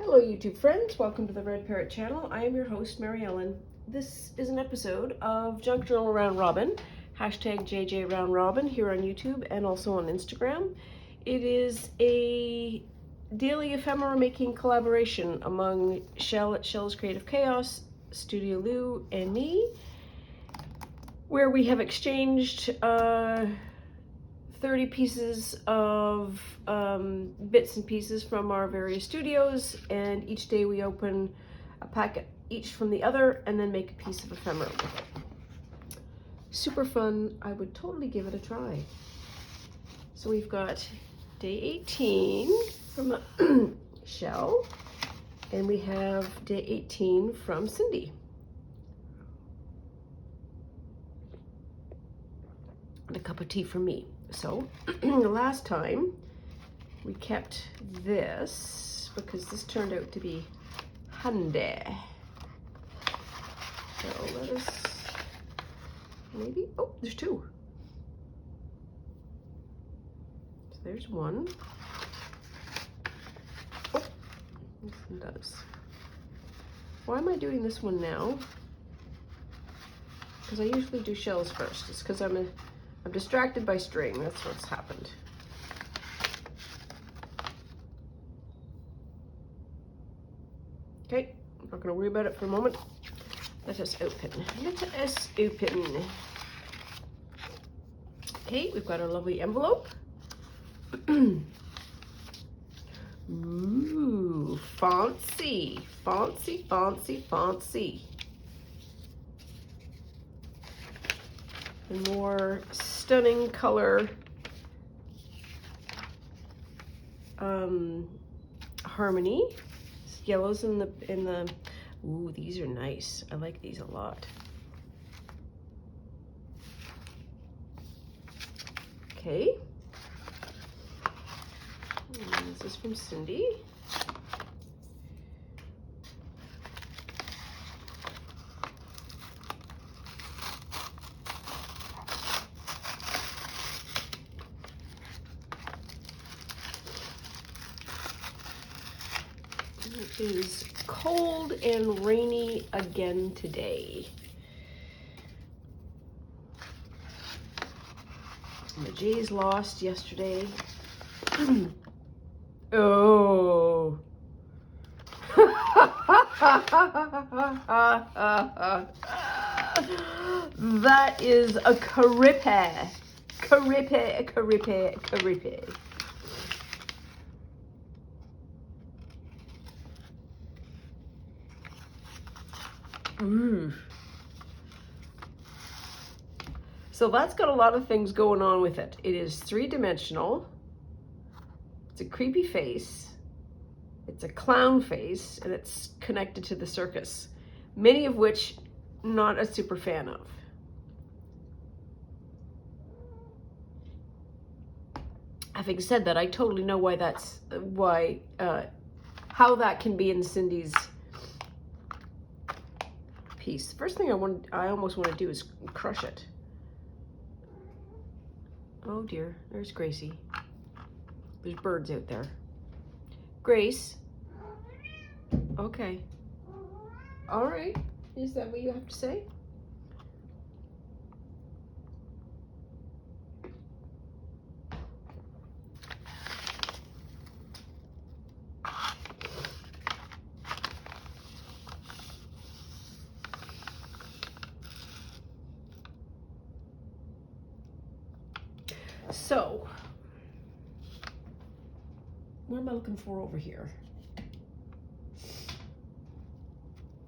Hello YouTube friends, welcome to the Red Parrot channel. I am your host, Mary Ellen. This is an episode of Junk Journal Round Robin, hashtag JJ Round Robin here on YouTube and also on Instagram. It is a daily ephemera making collaboration among Shell at Shell's Creative Chaos, Studio Lou, and me, where we have exchanged 30 pieces of bits and pieces from our various studios, and each day we open a packet each from the other and then make a piece of ephemera with it. Super fun. I would totally give it a try. So we've got day 18 from Shell, and we have day 18 from Cindy. And a cup of tea for me. So the last time we kept this because this turned out to be handy. So let us maybe, oh, there's two. So there's one. Oh, this one does. Why am I doing this one now? Because I usually do shells first. It's because I'm distracted by string. That's what's happened. Okay, I'm not going to worry about it for a moment. Let us open. Let us open. Okay, we've got our lovely envelope. Ooh, fancy, fancy, fancy, fancy. And more stunning color harmony. Yellows in the ooh, these are nice. I like these a lot. Okay. And this is from Cindy. It is cold and rainy again today. The Jays lost yesterday. Oh. That is a caripe. Caripe, caripe, caripe. Ooh. So that's got a lot of things going on with it. It is three-dimensional. It's a creepy face. It's a clown face, and it's connected to the circus, many of which not a super fan of. Having said that, I totally know why that's how that can be in Cindy's piece. The first thing I almost want to do is crush it. Oh dear, there's Gracie. There's birds out there. Grace. Okay. All right. Is that what you have to say? So, what am I looking for over here?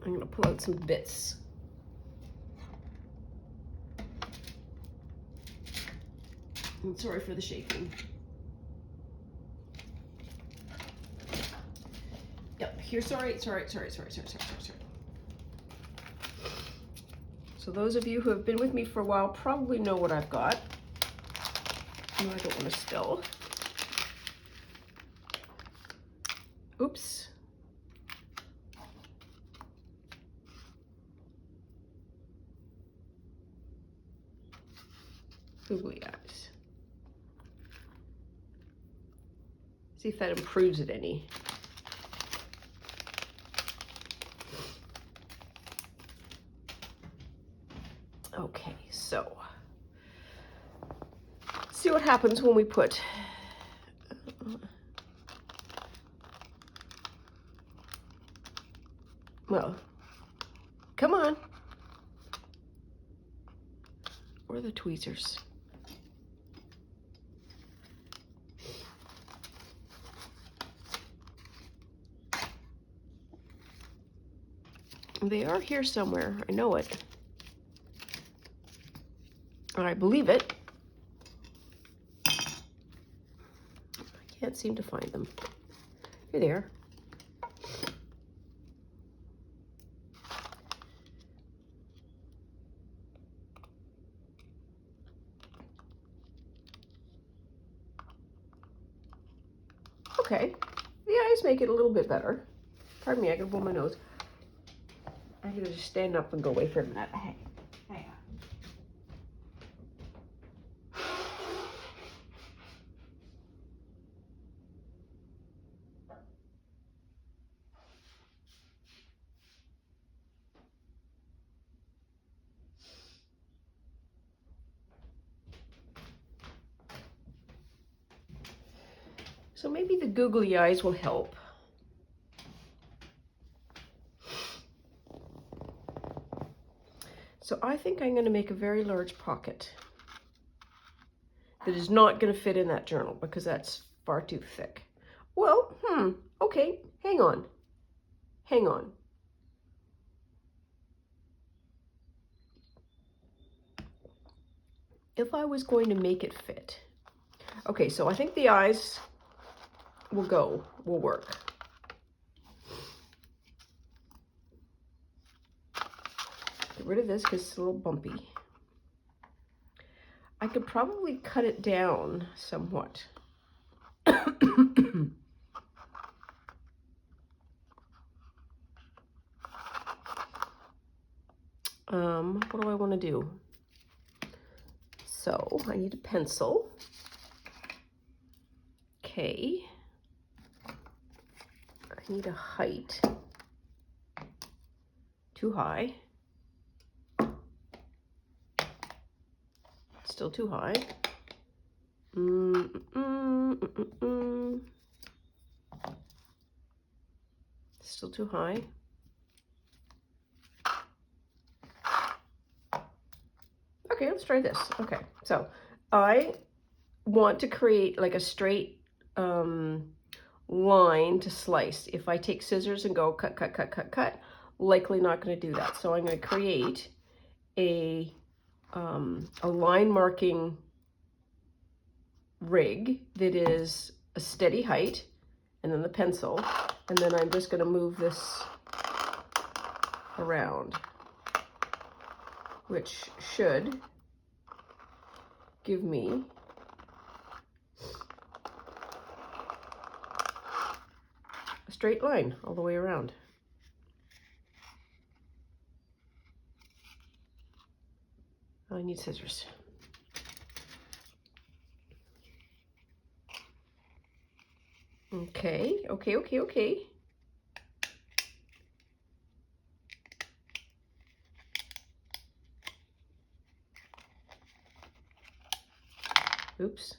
I'm going to pull out some bits. I'm sorry for the shaking. Yep, here, sorry. So those of you who have been with me for a while probably know what I've got. No, I don't want to spill. Oops. Googly eyes. See if that improves it any. Okay, so see what happens when we put well, come on. Where are the tweezers? They are here somewhere. I know it. I believe it. I can't seem to find them. Here they are. Okay, the eyes make it a little bit better. Pardon me, I gotta blow my nose. I gotta just stand up and go away for a minute. Hey, hang on. So maybe the googly eyes will help. So I think I'm going to make a very large pocket that is not going to fit in that journal because that's far too thick. Well, okay, hang on. Hang on. If I was going to make it fit. Okay, so I think the eyes will work. Get rid of this because it's a little bumpy. I could probably cut it down somewhat. What do I want to do? So I need a pencil. Okay. I need a height. Too high. Still too high. Still too high. Okay, let's try this. Okay, so I want to create like a straight line to slice. If I take scissors and go cut, cut, cut, cut, cut, likely not going to do that. So I'm going to create a line marking rig that is a steady height, and then the pencil, and then I'm just going to move this around, which should give me a straight line all the way around. I need scissors. Okay. Oops.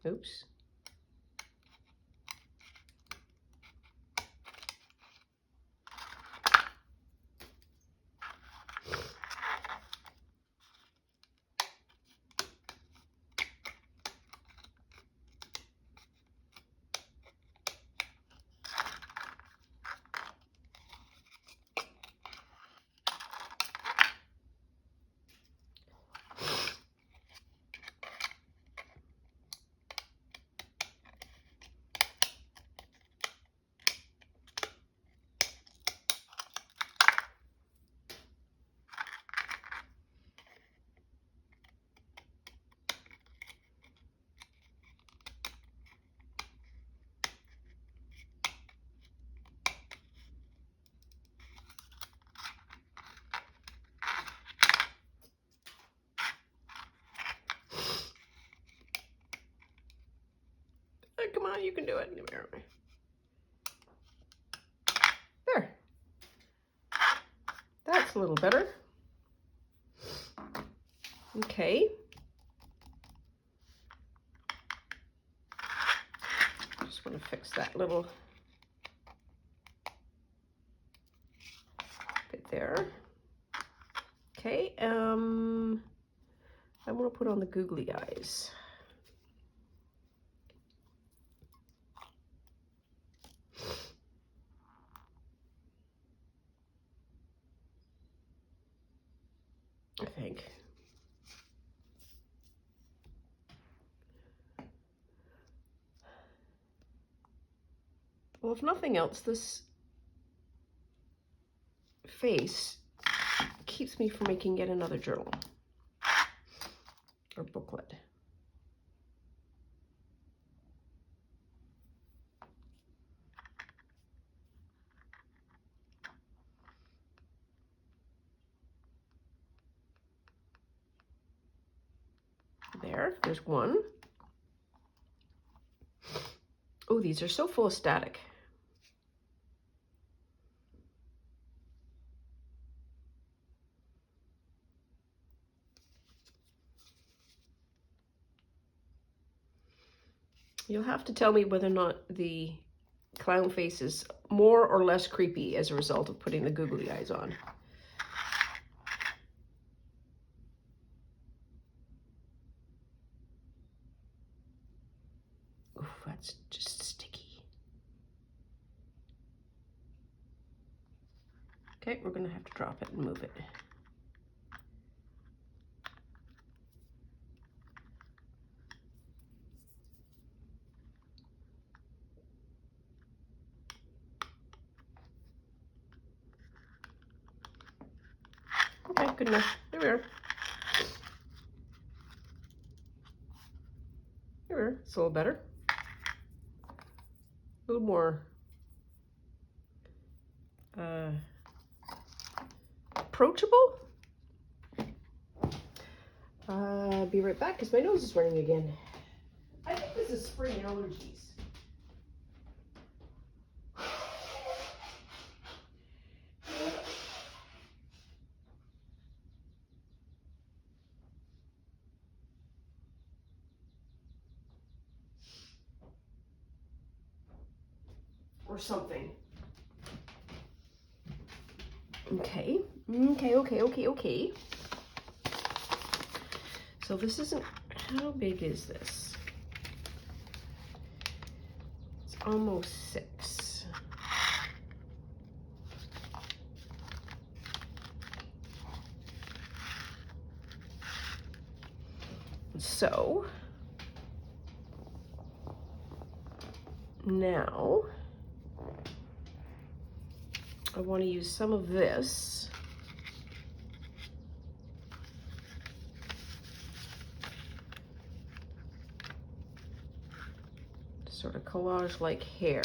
Oops. on, you can do it. There. That's a little better. Okay. Just want to fix that little bit there. Okay, I want to put on the googly eyes. I think. Well, if nothing else, this face keeps me from making yet another journal or booklet. There's one. Oh, these are so full of static. You'll have to tell me whether or not the clown face is more or less creepy as a result of putting the googly eyes on. Oof, that's just sticky. Okay, we're gonna have to drop it and move it. Okay, good enough. There we are. There we are. It's a little better. A little more approachable. Be right back because my nose is running again. I think this is spring allergies. Or something. Okay. So this isn't, how big is this? It's almost 6. So now I want to use some of this sort of collage like hair.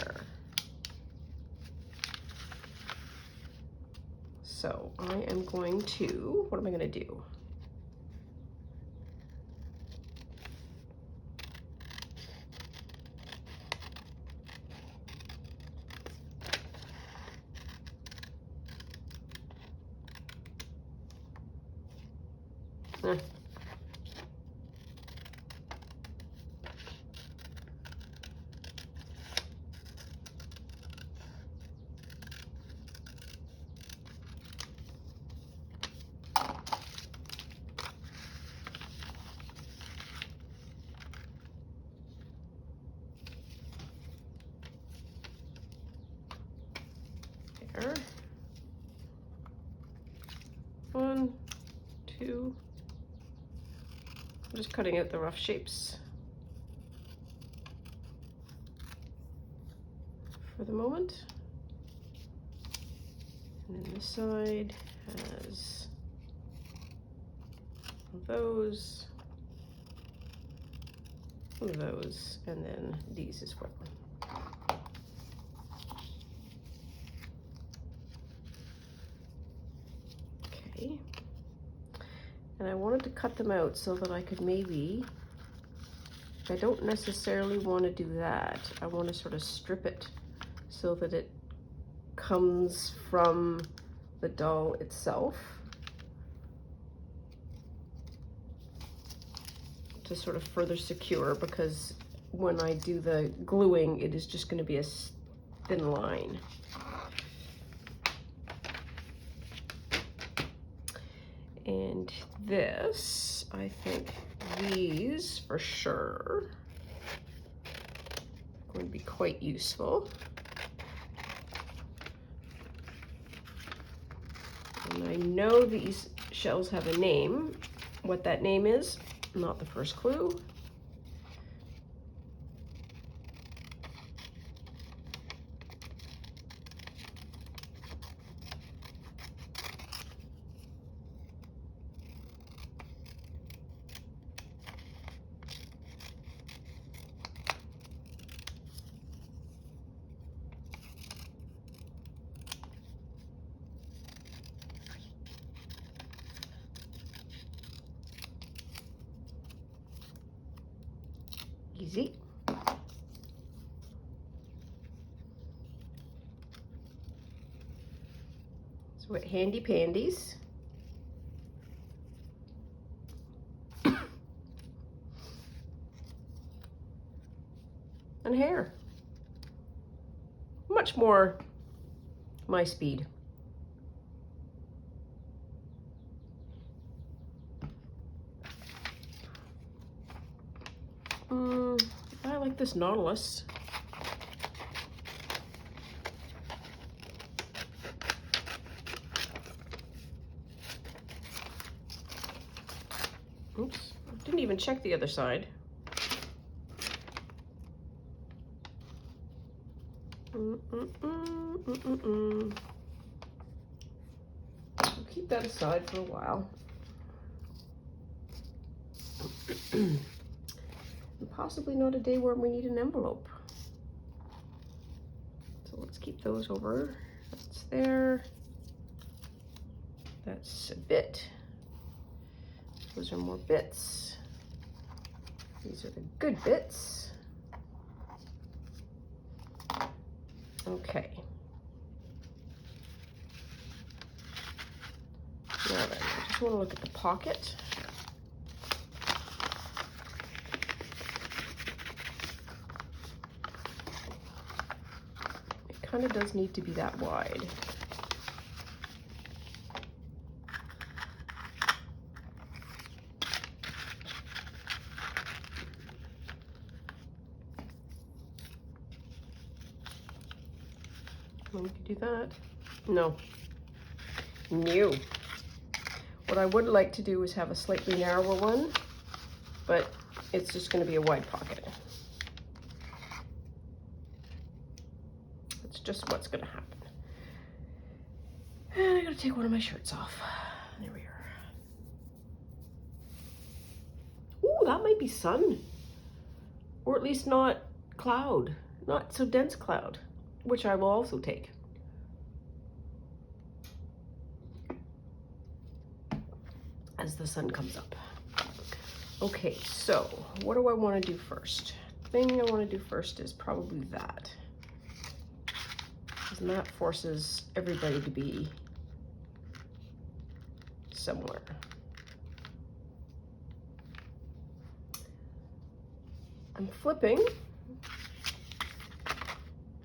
So I am going to, what am I going to do? There. 1, 2. I'm just cutting out the rough shapes for the moment. And then this side has those, one of those, and then these as well. Okay. And I wanted to cut them out so that I could maybe I don't necessarily want to do that. I want to sort of strip it so that it comes from the doll itself, to sort of further secure, because when I do the gluing, it is just going to be a thin line. And this, I think these for sure are going to be quite useful. And I know these shells have a name. What that name is, not the first clue. Easy. So what handy pandies. And hair. Much more my speed. I like this Nautilus. Oops, didn't even check the other side. I'll keep that aside for a while. And possibly not a day where we need an envelope. So let's keep those over. That's there. That's a bit. Those are more bits. These are the good bits. Okay. Now then, I just want to look at the pocket. It kind of does need to be that wide. We could do that. No. No. What I would like to do is have a slightly narrower one, but it's just going to be a wide pocket. That's just what's going to happen. And I got to take one of my shirts off. There we are. Ooh, that might be sun. Or at least not cloud. Not so dense cloud, which I will also take. As the sun comes up. Okay, so what do I want to do first? The thing I want to do first is probably that. Because that forces everybody to be somewhere. I'm flipping.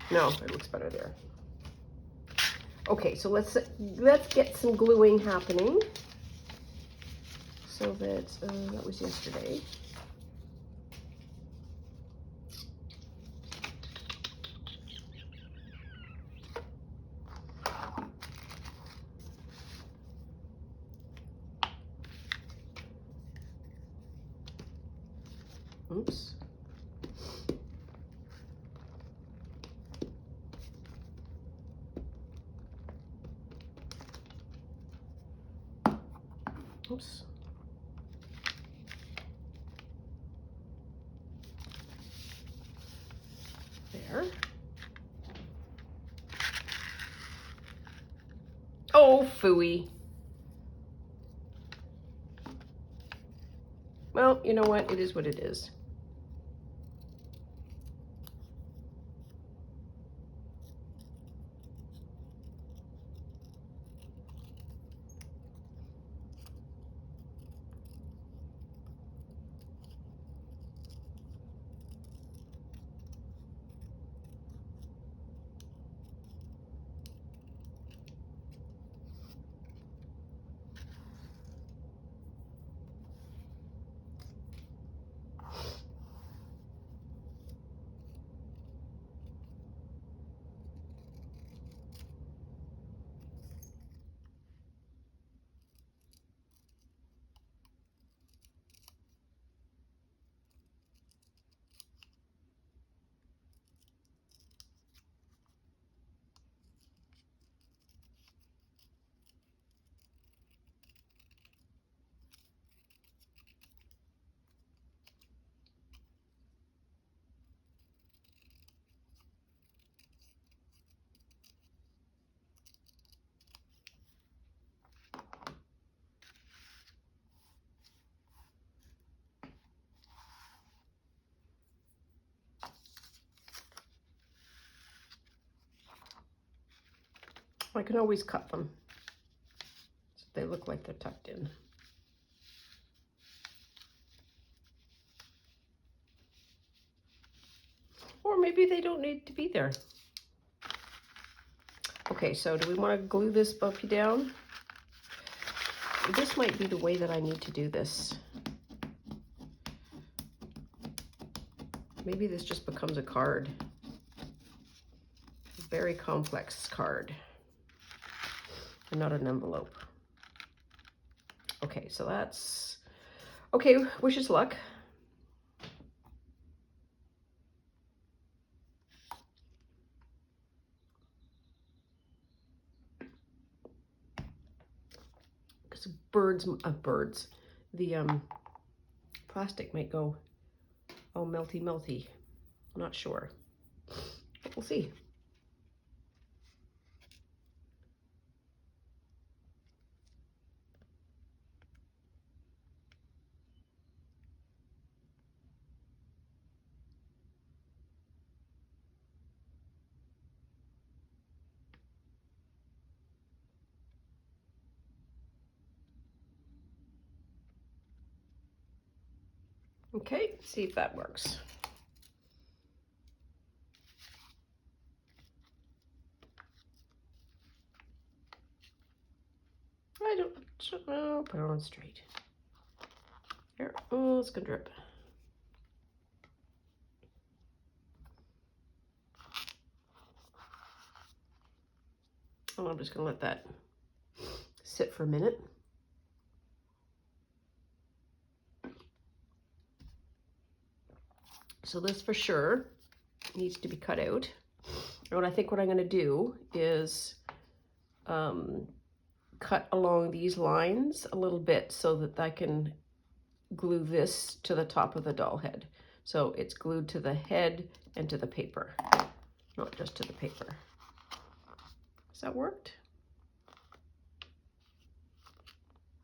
No, it looks better there. Okay, so let's get some gluing happening. So that was yesterday. Oops. Oops. There. Oh, phooey. Well, you know what? It is what it is. I can always cut them so they look like they're tucked in. Or maybe they don't need to be there. Okay, so do we want to glue this puppy down? This might be the way that I need to do this. Maybe this just becomes a card. A very complex card. And not an envelope. Okay, so that's... Okay, wish us luck. Because birds, the plastic might go all melty melty. I'm not sure, but we'll see. Okay, see if that works. I don't, oh, put it on straight. Here, oh, it's gonna drip. Oh, I'm just gonna let that sit for a minute. So this for sure needs to be cut out. And I think what I'm going to do is cut along these lines a little bit so that I can glue this to the top of the doll head. So it's glued to the head and to the paper, not just to the paper. Has that worked?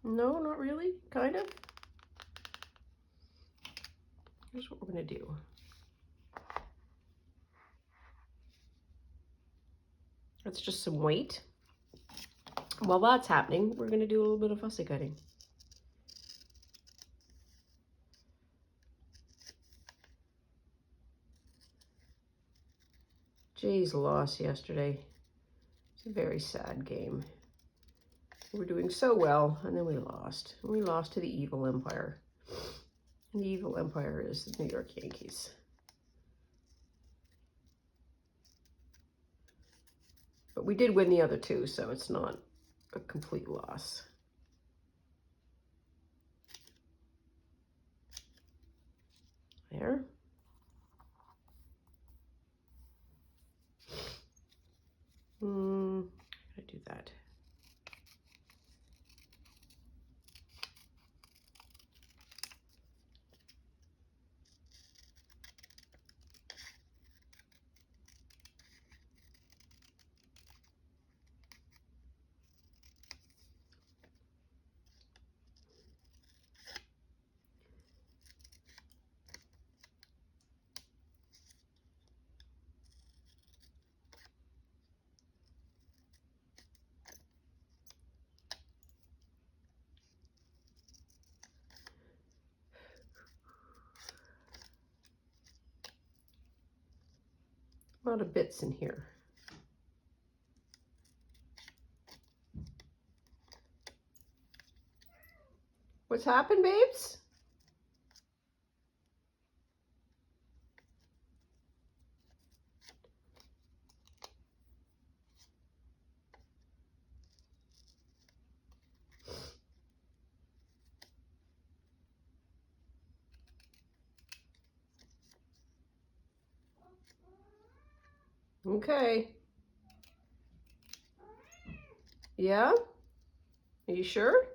No, not really, kind of. Here's what we're going to do. That's just some weight. While that's happening, we're going to do a little bit of fussy cutting. Jay's loss yesterday. It's a very sad game. We were doing so well, and then we lost. We lost to the evil empire. And the evil empire is the New York Yankees. But we did win the other two, so it's not a complete loss. There. I do that. A lot of bits in here. What's happened, babes? Okay. Yeah? Are you sure?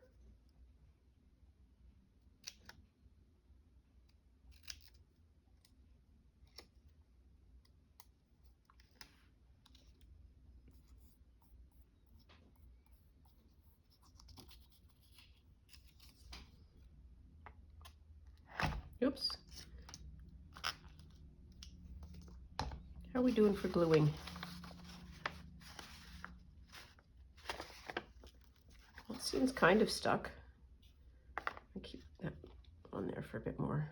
Oops. How are we doing for gluing? Seems kind of stuck. I'll keep that on there for a bit more.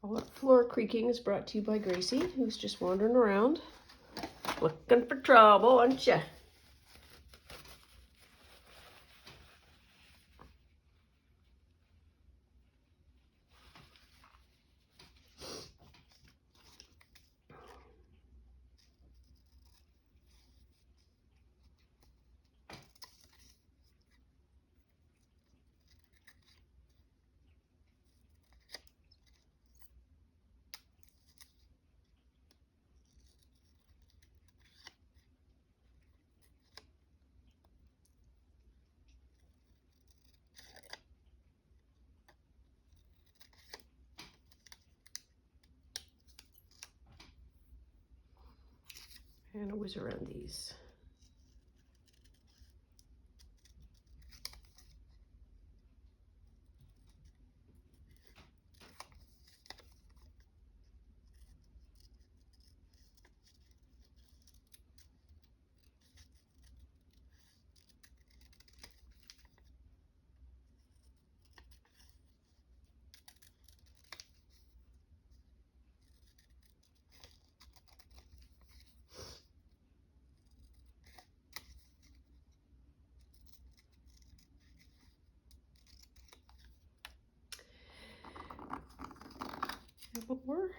All that floor creaking is brought to you by Gracie, who's just wandering around looking for trouble, aren't you? And a whiz around these. A bit more.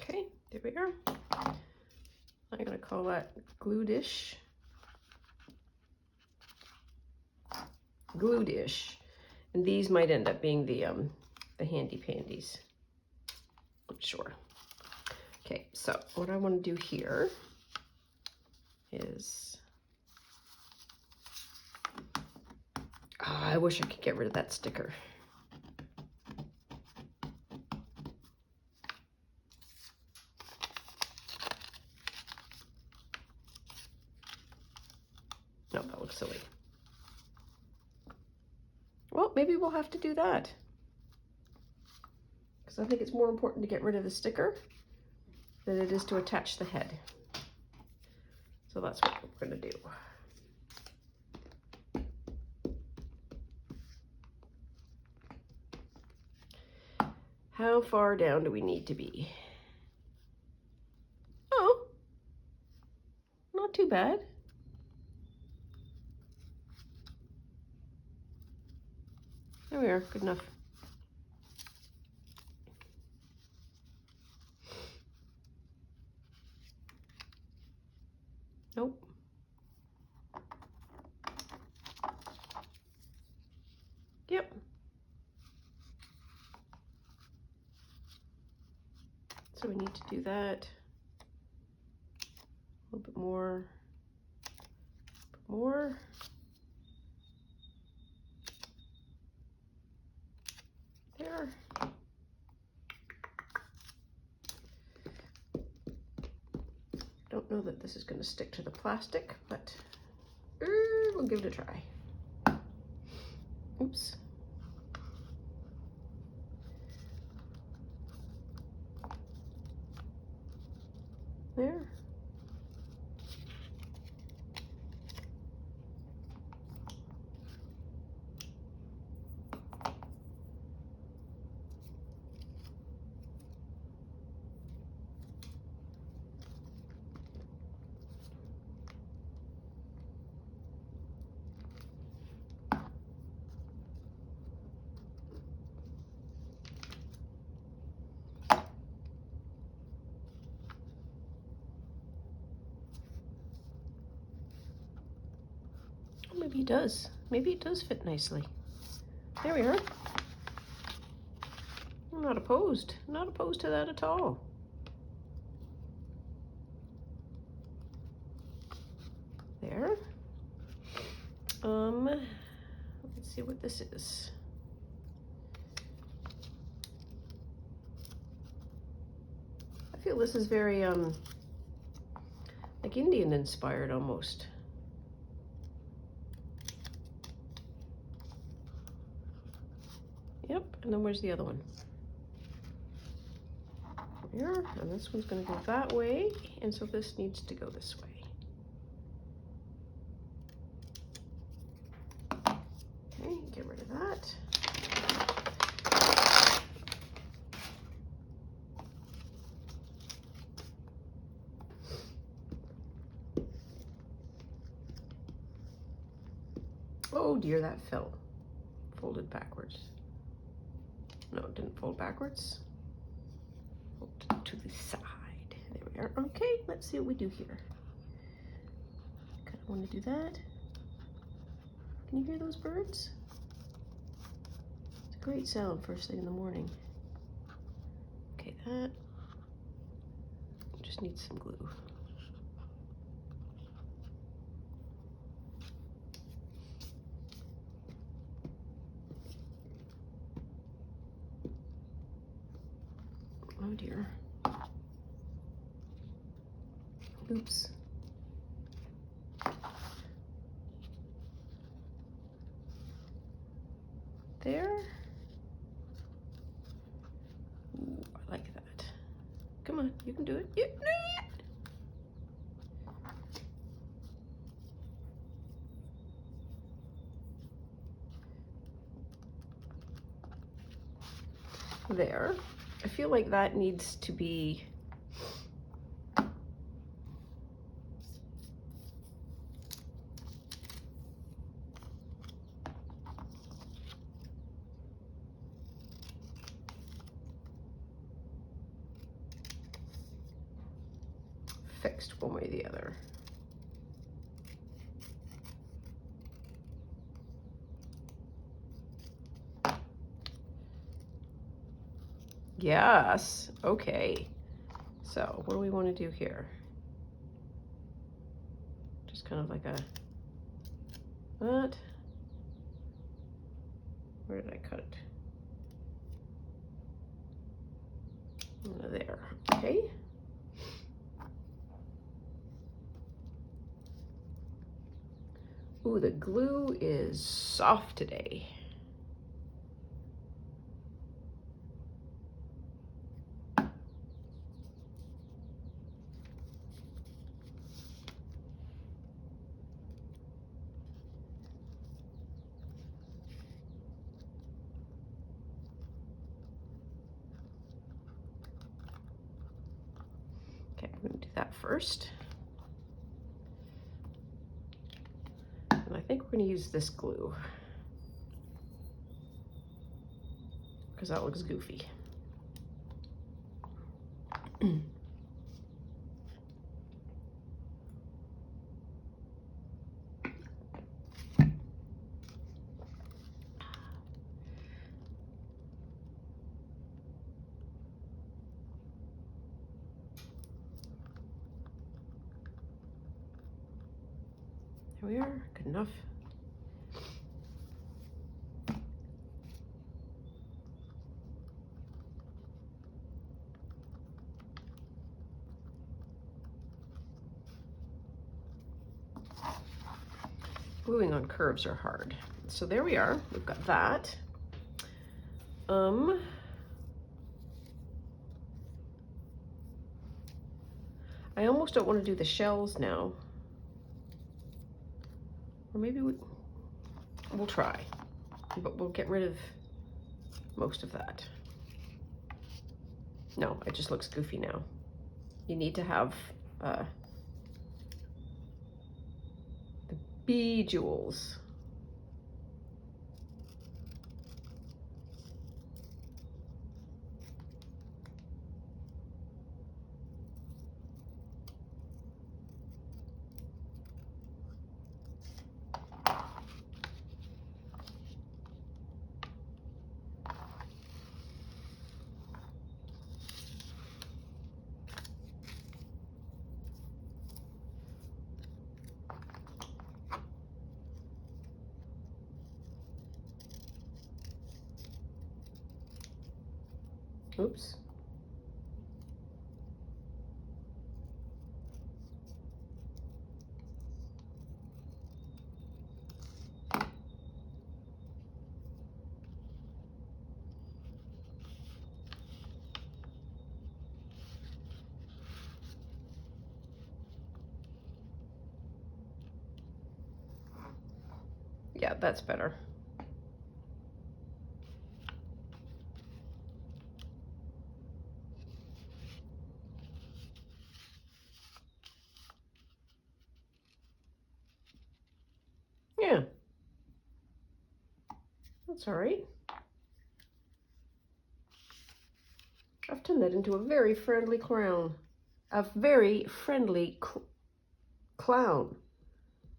Okay, there we are. I'm gonna call that glue dish. Glue dish. And these might end up being the handy pandies. Not sure. Okay, so what I want to do here is, I wish I could get rid of that sticker. No, that looks silly. Well, maybe we'll have to do that, because I think it's more important to get rid of the sticker than it is to attach the head. So that's what we're going to do. How far down do we need to be? Oh, not too bad. There we are, good enough. Nope. Yep. So we need to do that. A little bit more. More. There. Don't know that this is going to stick to the plastic, but we'll give it a try. Oops. There. Oh, maybe it does. Maybe it does fit nicely. There we are. I'm not opposed. Not opposed to that at all. There. Let's see what this is. I feel this is very like Indian inspired almost. Yep, and then where's the other one? Here, and this one's going to go that way, and so this needs to go this way. Okay, get rid of that. Oh dear, that fell. Folded backwards. No, it didn't fold backwards. Fold to the side. There we are. Okay, let's see what we do here. Kind of want to do that. Can you hear those birds? It's a great sound first thing in the morning. Okay, that just needs some glue. Oh dear. Oops. There. Ooh, I like that. Come on, you can do it. Yep. There. I feel like that needs to be fixed one way or the other. Yes, okay. So what do we want to do here? Just kind of like a, that. Where did I cut it? There, okay. Ooh, the glue is soft today. Okay, I'm going to do that first. And I think we're going to use this glue because that looks goofy. There we are, good enough. Gluing on curves are hard. So there we are, we've got that. I almost don't want to do the shells now. Or maybe we'll try, but we'll get rid of most of that. No, it just looks goofy now. You need to have the bejewels. Oops. Yeah, that's better. Yeah. That's all right. I've turned that into a very friendly clown. A very friendly clown.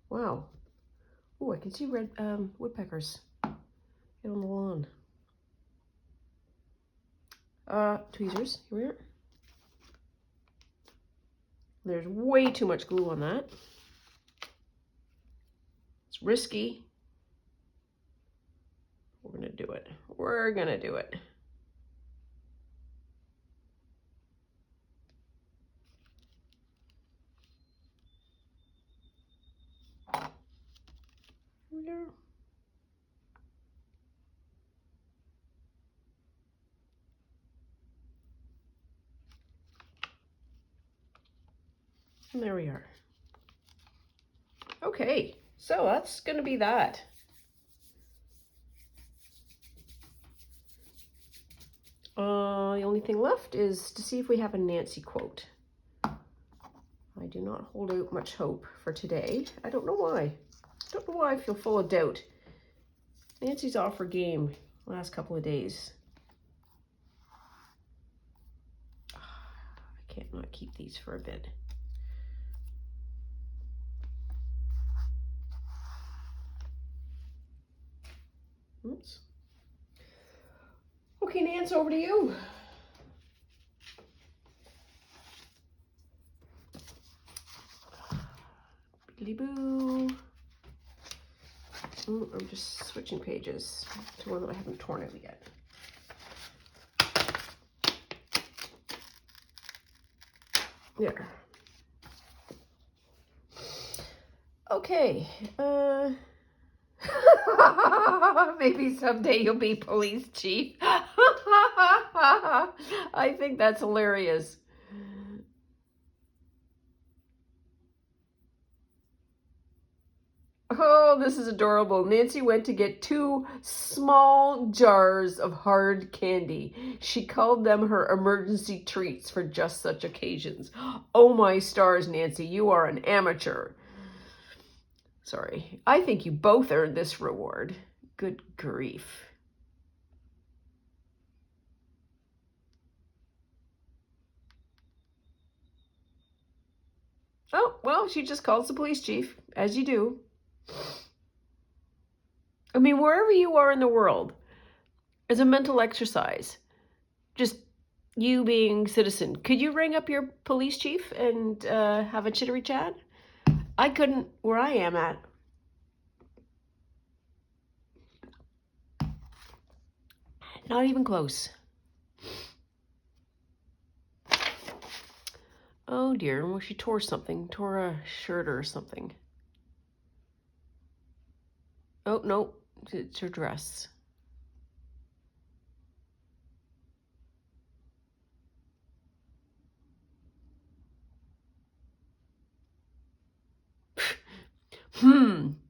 Wow. Oh, I can see red woodpeckers get on the lawn. Tweezers. Here we are. There's way too much glue on that. It's risky. We're gonna do it. We're gonna do it. Here we go. And there we are. Okay, so that's gonna be that. The only thing left is to see if we have a Nancy quote. I do not hold out much hope for today. I don't know why. I don't know why I feel full of doubt. Nancy's off her game last couple of days. I can't not keep these for a bit. Oops. Okay, Nance, over to you. Boo. I'm just switching pages to one that I haven't torn out yet. There. Okay. Maybe someday you'll be police chief. I think that's hilarious. Oh, this is adorable. Nancy went to get 2 small jars of hard candy. She called them her emergency treats for just such occasions. Oh my stars, Nancy, you are an amateur. Sorry. I think you both earned this reward. Good grief. Oh, well, she just calls the police chief, as you do. I mean, wherever you are in the world, as a mental exercise, just you being citizen, could you ring up your police chief and have a chittery chat? I couldn't where I am at. Not even close. Oh dear, well, she tore something, tore a shirt or something. Oh, no, it's her dress.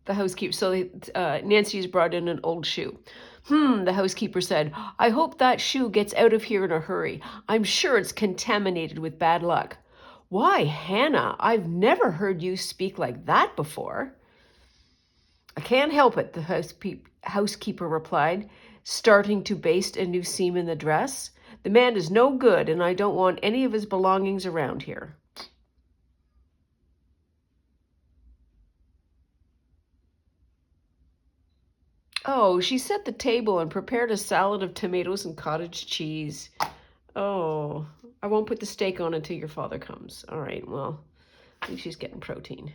The housekeeper, so Nancy's brought in an old shoe. The housekeeper said, I hope that shoe gets out of here in a hurry. I'm sure it's contaminated with bad luck. Why, Hannah, I've never heard you speak like that before. I can't help it, the housekeeper replied, starting to baste a new seam in the dress. The man is no good, and I don't want any of his belongings around here. Oh, she set the table and prepared a salad of tomatoes and cottage cheese. Oh, I won't put the steak on until your father comes. All right, well, I think she's getting protein.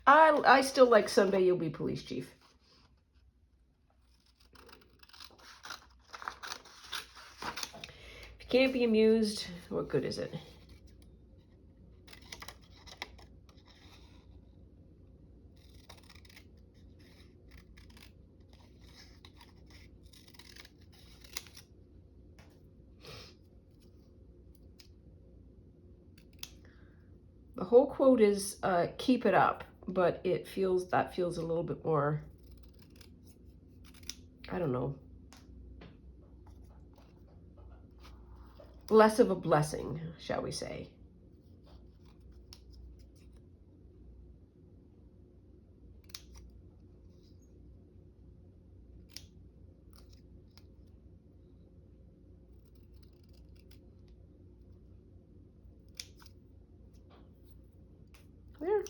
I still like someday you'll be police chief. can't be amused, what good is it? The whole quote is keep it up, but that feels a little bit more, I don't know, less of a blessing, shall we say. There.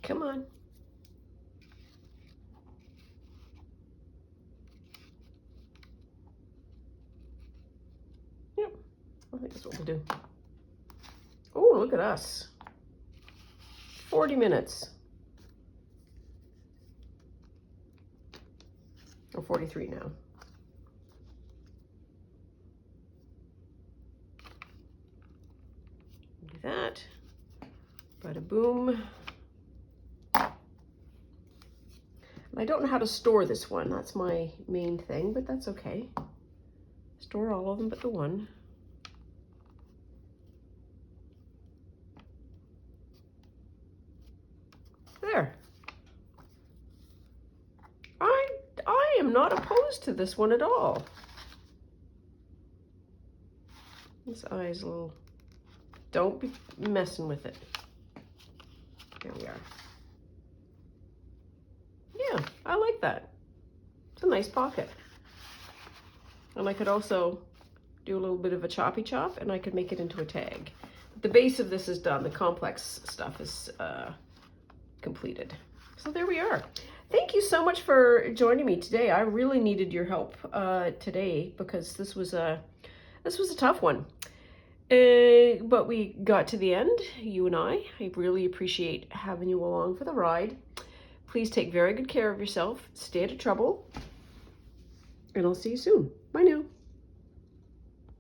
Come on. Yep, I think that's what we'll do. Oh, look at us. 40 minutes. Or 43 now. Do that. Bada boom. I don't know how to store this one. That's my main thing, but that's okay. Store all of them but the one. There. I am not opposed to this one at all. This eye's a little, don't be messing with it. There we are. Yeah, I like that. It's a nice pocket. And I could also do a little bit of a choppy chop and I could make it into a tag. The base of this is done. The complex stuff is completed. So there we are. Thank you so much for joining me today. I really needed your help today because this was a tough one. But we got to the end, you and I. I really appreciate having you along for the ride. Please take very good care of yourself. Stay out of trouble. And I'll see you soon. Bye now.